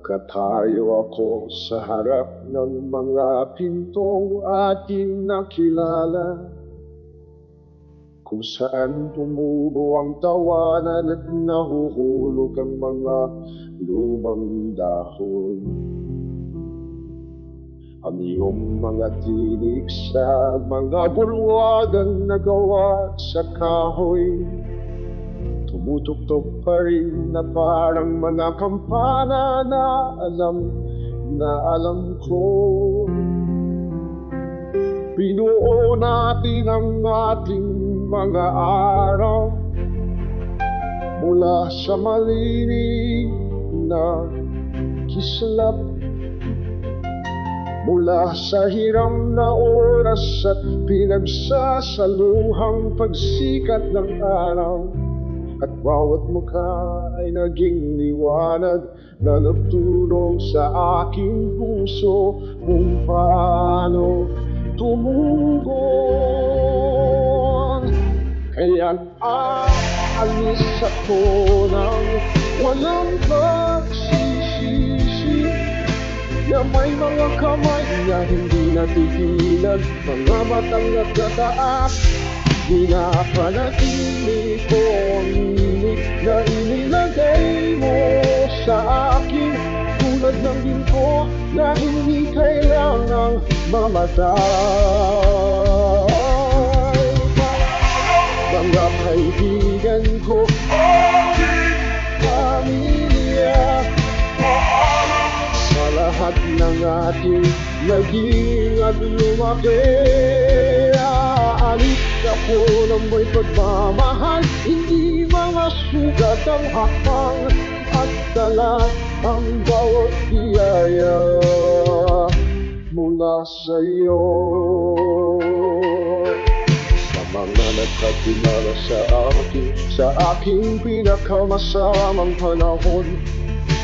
Nakatayo ako sa harap ng mga pintong ating nakilala, kung saan tumubo ang tawanan at nahuhulog ang mga lumang dahon. Ang iyong mga tinig sa mga bulwagang nagawa sa kahoy, tumutuktok pa rin na parang mga kampana na alam ko. Binuo natin ang ating mga araw mula sa malinig na kislap, mula sa hiram na oras at pinagsasaluhang pagsikat ng araw. At bawat mukha ay naging liwanag na nagtulong sa aking puso kung paano tumugon. Kaya't aalis ako ng walang pagsisisi, na may mga kamay na hindi natitinag, mga matang nagtataas. Pinapanatili ko ang init na inilagay mo sa akin, tulad ng ginto na hindi kailangang mamatay. Mga kaibigan ko, pamilya, sa lahat ng ating naging at lumaki, aalis ako ng may pagmamahal, hindi mga sugat ang hakbang, at dala ang bawat biyaya mula sa iyo. Sa mga nagkakilala sa aking pinakamasamang panahon,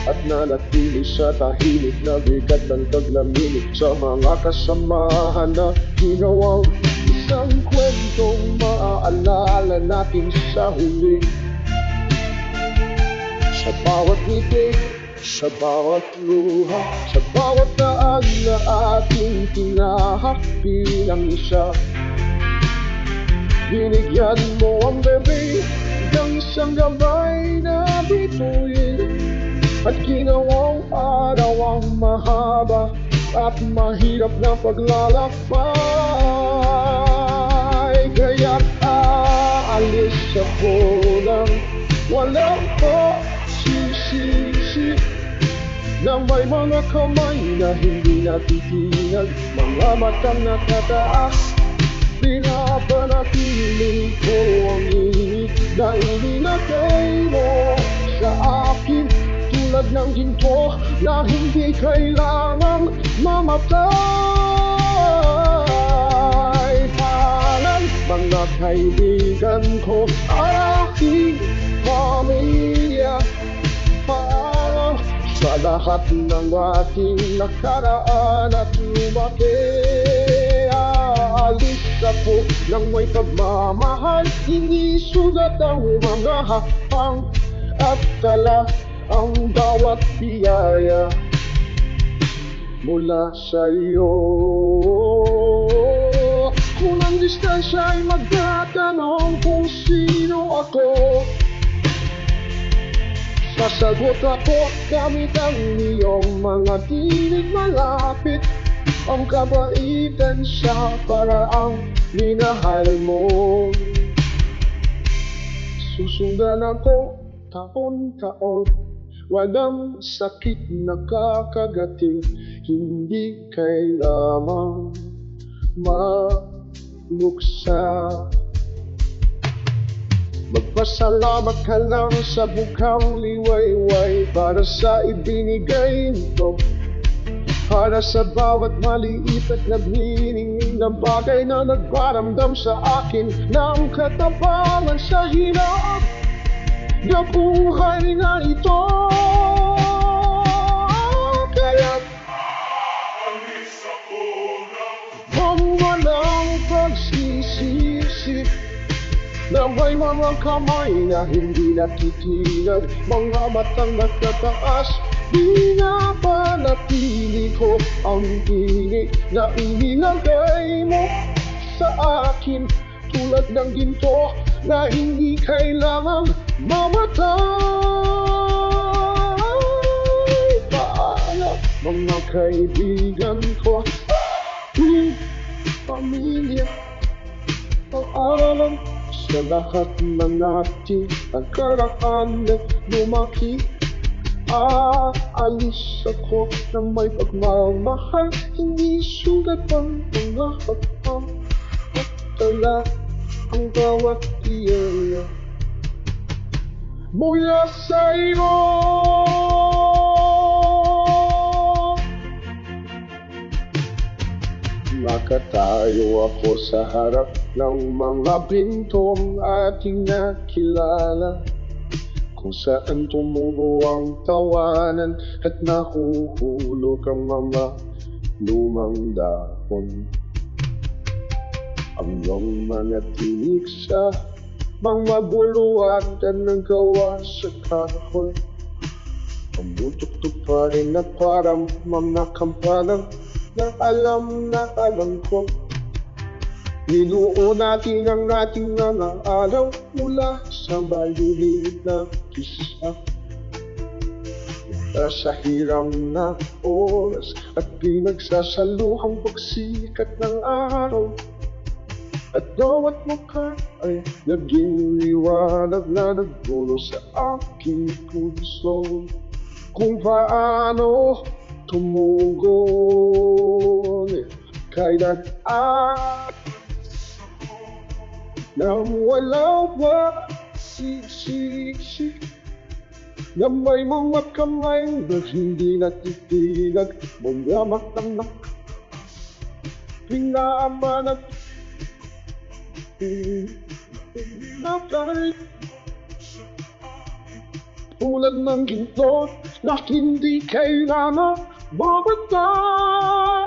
at nanatili sa tahimik na bigat ng taglamig, sa mga kasamahan na ginawang isang kwentong maaalala natin sa huli. Sa bawat ngiti, sa bawat luha, sa bawat daan na ating tinahak bilang isa, binigyan mo ang bebe ng isang gabay na bituin, at ginawang araw ang mahaba at mahirap na paglalakbay. Kaya't aalis ako ng walang pagsisisi, na may mga kamay na hindi natitinag, mga matang nakataas. Pinapanatili ko ang init na inilagay mo sa akin, tulad ng ginto na hindi kailangang mamatay. Palang mga kaibigan ko, aking pamilya, paalam sa lahat ng ating nakaraan at lumaki. Aalis ako ng may pagmamahal, hindi sugat ang mga hakbang, at dala ang bawat biyaya mula sa iyo. Kung ang distansya ay magtatanong kung sino ako, sasagot ako gamit ang iyong mga tinig malapit, ang kabaitan sa paraang minahal mo. Susundan ako taon-taon, walang sakit na kakagating, hindi kailangang maluksa. Magpasalamat ka lang sa bukang liwayway para sa ibinigay nito, para sa bawat maliit at nagniningning na bagay na nagparamdam sa akin ng katapangan sa hirap na buhay na ito. Kaya't aalis ako ng walang pagsisisi, na may mga kamay na hindi natitinag, mga matang nagtataas. Pinapanatili ko ang tinig na inilagay mo sa akin, tulad ng ginto na hindi kailangang mamatay. Paalam mga kaibigan ko, pamilya, pag-aralan sa lahat ng natin ang karaan na lumaki. Aalis ako ng may pagmamahal, hindi sugat ang mga pagpapatala ang bawat iyaya mula sa iyo. Nakatayo ako sa harap ng mga pintong ating nakilala, kung saan tumugo ang tawanan at nahuhulog ang mga lumang dahon. Ang iyong mga tinig sa mga buluan na nagawa sa kahoy, pamutok-tok pa rin at parang mga kampalang na alam ko. Niluo natin ang ating mga araw mula sa bayuhin na isa. Sa hiram na oras at pinagsasaluhang pagsikat ng araw, at bawat mukha ay naging liwanag na nagdulot sa aking puso. Kung paano tumugon kailan nang walang pagsisisi, na may mga kamay na hindi natitinag, mga matang pinaaman at pinatay, tulad ng ginto na hindi kailangan mamatay.